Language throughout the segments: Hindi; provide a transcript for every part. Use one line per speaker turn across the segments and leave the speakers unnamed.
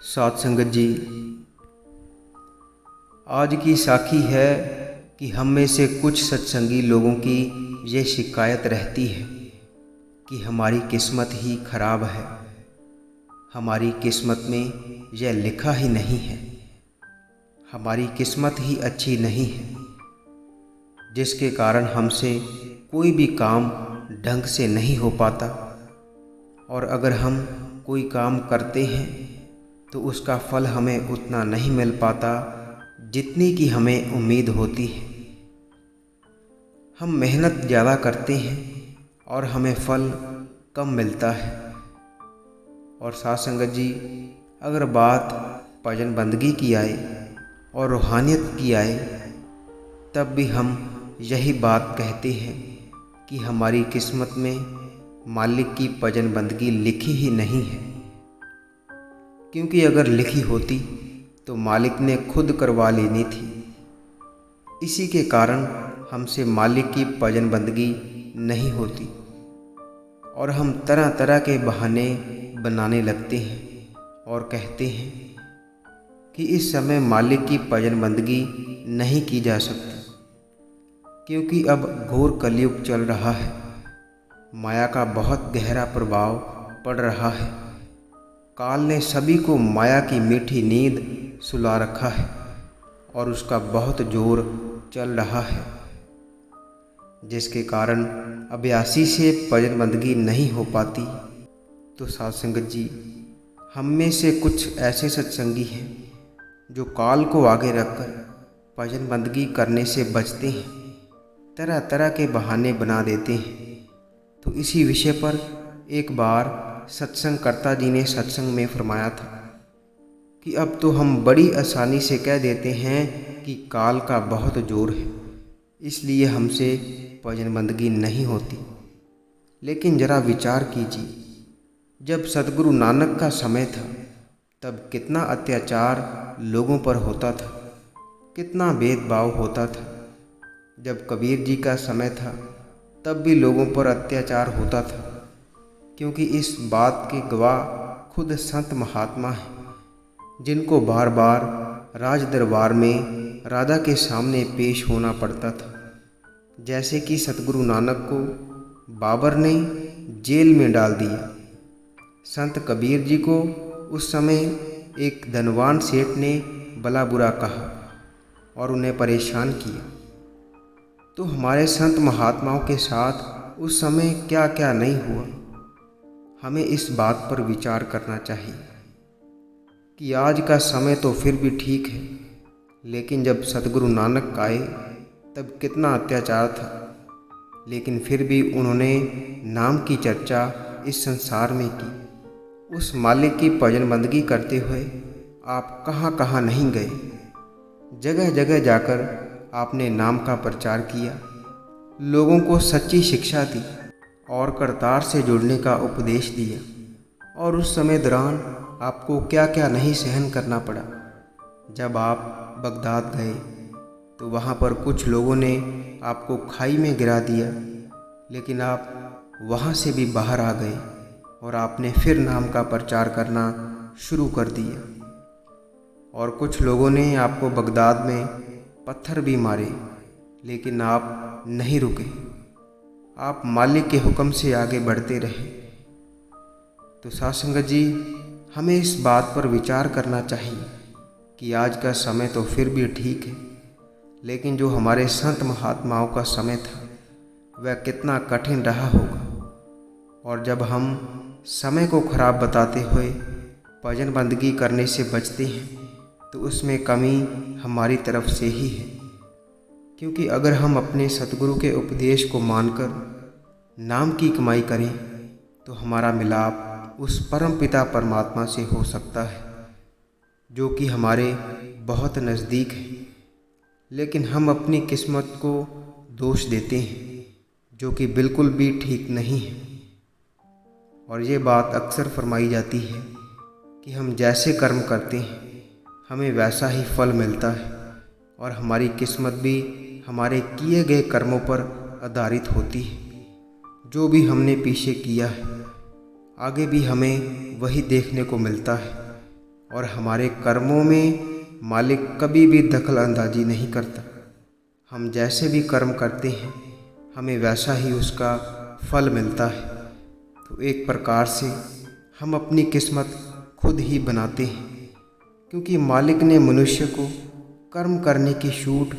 साथ संगत जी, आज की साखी है कि हम में से कुछ सत्संगी लोगों की ये शिकायत रहती है कि हमारी किस्मत ही खराब है, हमारी किस्मत में यह लिखा ही नहीं है, हमारी किस्मत ही अच्छी नहीं है, जिसके कारण हमसे कोई भी काम ढंग से नहीं हो पाता। और अगर हम कोई काम करते हैं तो उसका फल हमें उतना नहीं मिल पाता जितनी की हमें उम्मीद होती है। हम मेहनत ज़्यादा करते हैं और हमें फल कम मिलता है। और साथ संगत जी, अगर बात भजन बंदगी की आए और रूहानियत की आए, तब भी हम यही बात कहते हैं कि हमारी किस्मत में मालिक की भजन बंदगी लिखी ही नहीं है। क्योंकि अगर लिखी होती तो मालिक ने खुद करवा लेनी थी। इसी के कारण हमसे मालिक की भजन बंदगी नहीं होती और हम तरह तरह के बहाने बनाने लगते हैं और कहते हैं कि इस समय मालिक की भजन बंदगी नहीं की जा सकती, क्योंकि अब घोर कलयुग चल रहा है, माया का बहुत गहरा प्रभाव पड़ रहा है। काल ने सभी को माया की मीठी नींद सुला रखा है और उसका बहुत जोर चल रहा है, जिसके कारण अभ्यासी से भजन बंदगी नहीं हो पाती। तो साथ संगत जी, हम में से कुछ ऐसे सत्संगी हैं जो काल को आगे रखकर भजन बंदगी करने से बचते हैं, तरह तरह के बहाने बना देते हैं। तो इसी विषय पर एक बार सत्संगकर्ता जी ने सत्संग में फरमाया था कि अब तो हम बड़ी आसानी से कह देते हैं कि काल का बहुत जोर है, इसलिए हमसे भजन बंदगी नहीं होती। लेकिन जरा विचार कीजिए, जब सतगुरु नानक का समय था तब कितना अत्याचार लोगों पर होता था, कितना भेदभाव होता था। जब कबीर जी का समय था तब भी लोगों पर अत्याचार होता था, क्योंकि इस बात के गवाह खुद संत महात्मा हैं, जिनको बार बार राज दरबार में राजा के सामने पेश होना पड़ता था। जैसे कि सतगुरु नानक को बाबर ने जेल में डाल दिया, संत कबीर जी को उस समय एक धनवान सेठ ने भला बुरा कहा और उन्हें परेशान किया। तो हमारे संत महात्माओं के साथ उस समय क्या क्या नहीं हुआ। हमें इस बात पर विचार करना चाहिए कि आज का समय तो फिर भी ठीक है, लेकिन जब सतगुरु नानक आए तब कितना अत्याचार था, लेकिन फिर भी उन्होंने नाम की चर्चा इस संसार में की। उस मालिक की भजन बंदगी करते हुए आप कहाँ कहाँ नहीं गए, जगह जगह जाकर आपने नाम का प्रचार किया, लोगों को सच्ची शिक्षा दी और करतार से जुड़ने का उपदेश दिया। और उस समय दौरान आपको क्या क्या नहीं सहन करना पड़ा। जब आप बगदाद गए तो वहाँ पर कुछ लोगों ने आपको खाई में गिरा दिया, लेकिन आप वहाँ से भी बाहर आ गए और आपने फिर नाम का प्रचार करना शुरू कर दिया। और कुछ लोगों ने आपको बगदाद में पत्थर भी मारे, लेकिन आप नहीं रुके, आप मालिक के हुक्म से आगे बढ़ते रहे। तो साथ संगत जी, हमें इस बात पर विचार करना चाहिए कि आज का समय तो फिर भी ठीक है, लेकिन जो हमारे संत महात्माओं का समय था वह कितना कठिन रहा होगा। और जब हम समय को खराब बताते हुए भजन बंदगी करने से बचते हैं तो उसमें कमी हमारी तरफ से ही है। क्योंकि अगर हम अपने सतगुरु के उपदेश को मानकर नाम की कमाई करें तो हमारा मिलाप उस परम पिता परमात्मा से हो सकता है, जो कि हमारे बहुत नज़दीक है। लेकिन हम अपनी किस्मत को दोष देते हैं, जो कि बिल्कुल भी ठीक नहीं है। और ये बात अक्सर फरमाई जाती है कि हम जैसे कर्म करते हैं हमें वैसा ही फल मिलता है, और हमारी किस्मत भी हमारे किए गए कर्मों पर आधारित होती है। जो भी हमने पीछे किया है आगे भी हमें वही देखने को मिलता है। और हमारे कर्मों में मालिक कभी भी दखल अंदाजी नहीं करता। हम जैसे भी कर्म करते हैं हमें वैसा ही उसका फल मिलता है। तो एक प्रकार से हम अपनी किस्मत खुद ही बनाते हैं, क्योंकि मालिक ने मनुष्य को कर्म करने की छूट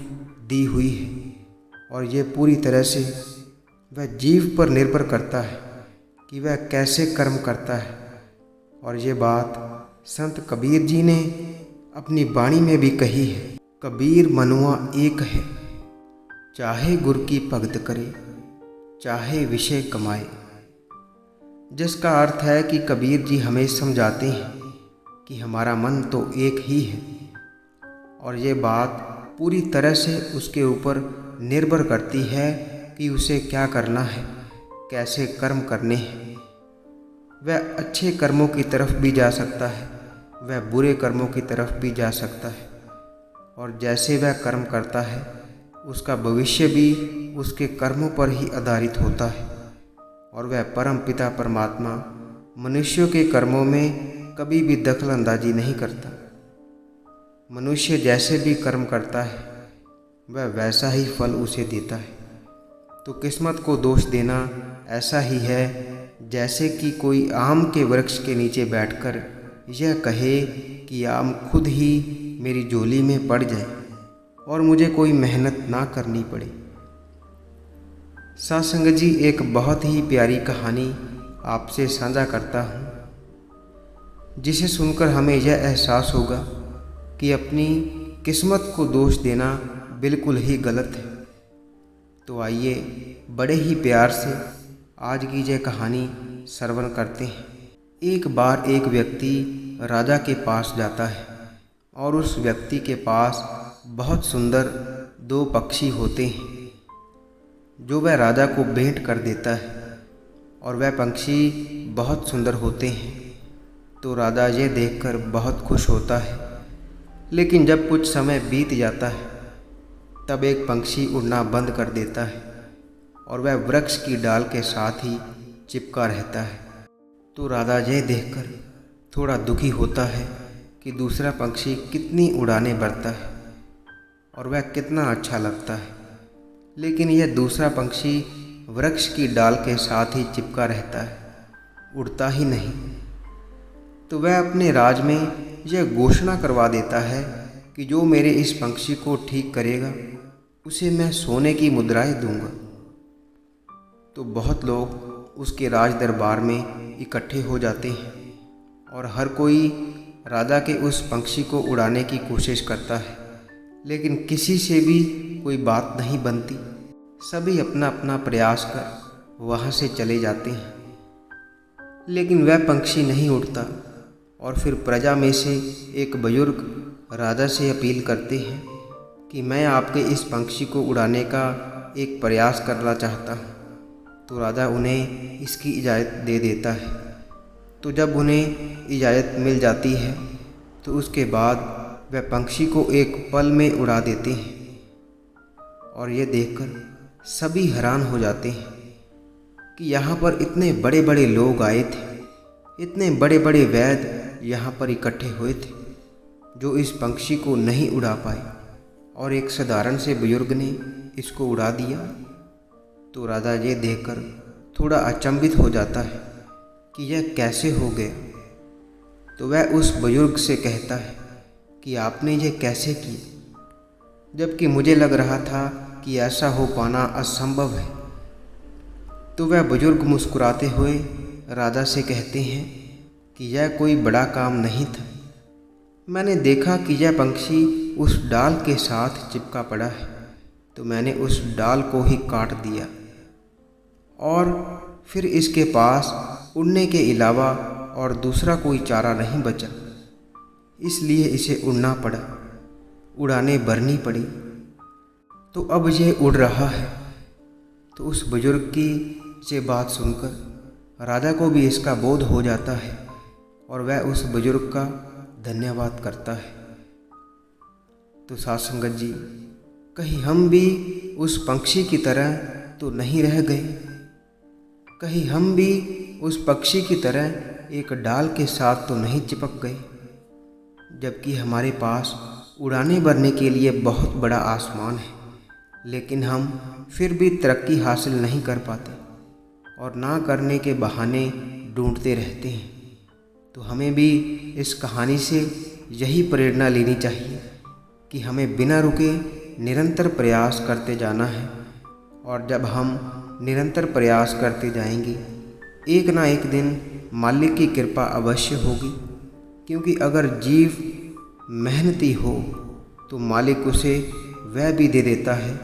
दी हुई है और ये पूरी तरह से वह जीव पर निर्भर करता है कि वह कैसे कर्म करता है। और ये बात संत कबीर जी ने अपनी वाणी में भी कही है, कबीर मनुआ एक है, चाहे गुर की भगत करे, चाहे विषय कमाए। जिसका अर्थ है कि कबीर जी हमें समझाते हैं कि हमारा मन तो एक ही है और ये बात पूरी तरह से उसके ऊपर निर्भर करती है कि उसे क्या करना है, कैसे कर्म करने हैं। वह अच्छे कर्मों की तरफ भी जा सकता है, वह बुरे कर्मों की तरफ भी जा सकता है और जैसे वह कर्म करता है उसका भविष्य भी उसके कर्मों पर ही आधारित होता है। और वह परम पिता परमात्मा मनुष्यों के कर्मों में कभी भी दखल अंदाजी नहीं करता। मनुष्य जैसे भी कर्म करता है वह वैसा ही फल उसे देता है। तो किस्मत को दोष देना ऐसा ही है जैसे कि कोई आम के वृक्ष के नीचे बैठकर यह कहे कि आम खुद ही मेरी झोली में पड़ जाए और मुझे कोई मेहनत ना करनी पड़े। सत्संग जी, एक बहुत ही प्यारी कहानी आपसे साझा करता हूँ, जिसे सुनकर हमें यह एहसास होगा कि अपनी किस्मत को दोष देना बिल्कुल ही गलत है। तो आइए बड़े ही प्यार से आज की यह कहानी श्रवण करते हैं। एक बार एक व्यक्ति राजा के पास जाता है और उस व्यक्ति के पास बहुत सुंदर 2 पक्षी होते हैं जो वह राजा को भेंट कर देता है और वह पक्षी बहुत सुंदर होते हैं। तो राजा ये देखकर बहुत खुश होता है, लेकिन जब कुछ समय बीत जाता है तब एक पक्षी उड़ना बंद कर देता है और वह वृक्ष की डाल के साथ ही चिपका रहता है। तो राजा ये देखकर थोड़ा दुखी होता है कि दूसरा पक्षी कितनी उड़ानें भरता है और वह कितना अच्छा लगता है, लेकिन यह दूसरा पक्षी वृक्ष की डाल के साथ ही चिपका रहता है, उड़ता ही नहीं। तो वह अपने राज में यह घोषणा करवा देता है कि जो मेरे इस पक्षी को ठीक करेगा उसे मैं सोने की मुद्राएं दूंगा। तो बहुत लोग उसके राज दरबार में इकट्ठे हो जाते हैं और हर कोई राजा के उस पक्षी को उड़ाने की कोशिश करता है, लेकिन किसी से भी कोई बात नहीं बनती। सभी अपना अपना प्रयास कर वहाँ से चले जाते हैं, लेकिन वह पक्षी नहीं उड़ता। और फिर प्रजा में से एक बुजुर्ग राजा से अपील करते हैं कि मैं आपके इस पक्षी को उड़ाने का एक प्रयास करना चाहता हूँ। तो राजा उन्हें इसकी इजाज़त दे देता है। तो जब उन्हें इजाज़त मिल जाती है तो उसके बाद वह पक्षी को एक पल में उड़ा देते हैं और ये देखकर सभी हैरान हो जाते हैं कि यहाँ पर इतने बड़े बड़े लोग आए थे, इतने बड़े बड़े वैद्य यहाँ पर इकट्ठे हुए थे जो इस पक्षी को नहीं उड़ा पाए और एक साधारण से बुजुर्ग ने इसको उड़ा दिया। तो राजा ये देखकर थोड़ा अचंभित हो जाता है कि यह कैसे हो गया। तो वह उस बुजुर्ग से कहता है कि आपने ये कैसे किया, जबकि मुझे लग रहा था कि ऐसा हो पाना असंभव है। तो वह बुजुर्ग मुस्कुराते हुए राजा से कहते हैं कि यह कोई बड़ा काम नहीं था। मैंने देखा कि यह पक्षी उस डाल के साथ चिपका पड़ा है, तो मैंने उस डाल को ही काट दिया और फिर इसके पास उड़ने के अलावा और दूसरा कोई चारा नहीं बचा, इसलिए इसे उड़ना पड़ा, उड़ाने भरनी पड़ी। तो अब यह उड़ रहा है। तो उस बुजुर्ग की ये बात सुनकर राजा को भी इसका बोध हो जाता है और वह उस बुजुर्ग का धन्यवाद करता है। तो साथ संगत जी, कहीं हम भी उस पक्षी की तरह तो नहीं रह गए, कहीं हम भी उस पक्षी की तरह एक डाल के साथ तो नहीं चिपक गए। जबकि हमारे पास उड़ानें भरने के लिए बहुत बड़ा आसमान है, लेकिन हम फिर भी तरक्की हासिल नहीं कर पाते और ना करने के बहाने ढूंढते रहते हैं। तो हमें भी इस कहानी से यही प्रेरणा लेनी चाहिए कि हमें बिना रुके निरंतर प्रयास करते जाना है, और जब हम निरंतर प्रयास करते जाएंगे, एक ना एक दिन मालिक की कृपा अवश्य होगी। क्योंकि अगर जीव मेहनती हो तो मालिक उसे वह भी दे देता है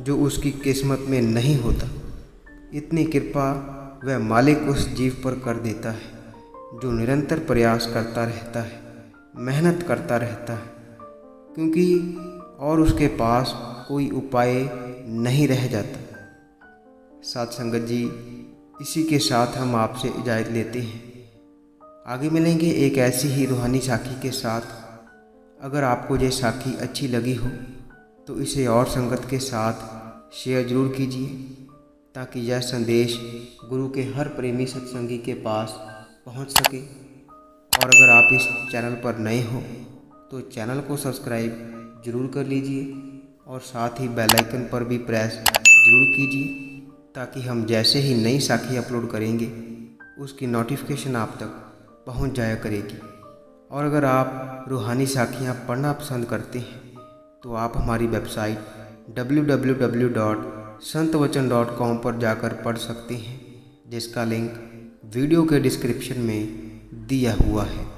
जो उसकी किस्मत में नहीं होता। इतनी कृपा वह मालिक उस जीव पर कर देता है जो निरंतर प्रयास करता रहता है, मेहनत करता रहता है, क्योंकि और उसके पास कोई उपाय नहीं रह जाता। साथ संगत जी, इसी के साथ हम आपसे इजाज़त लेते हैं। आगे मिलेंगे एक ऐसी ही रूहानी साखी के साथ। अगर आपको ये साखी अच्छी लगी हो तो इसे और संगत के साथ शेयर ज़रूर कीजिए, ताकि यह संदेश गुरु के हर प्रेमी सत्संगी के पास पहुंच सके। और अगर आप इस चैनल पर नए हो तो चैनल को सब्सक्राइब ज़रूर कर लीजिए और साथ ही बेल आइकन पर भी प्रेस ज़रूर कीजिए, ताकि हम जैसे ही नई साखी अपलोड करेंगे उसकी नोटिफिकेशन आप तक पहुंच जाया करेगी। और अगर आप रूहानी साखियाँ पढ़ना पसंद करते हैं तो आप हमारी वेबसाइट www.santwachan.com पर जाकर पढ़ सकते हैं, जिसका लिंक वीडियो के डिस्क्रिप्शन में दिया हुआ है।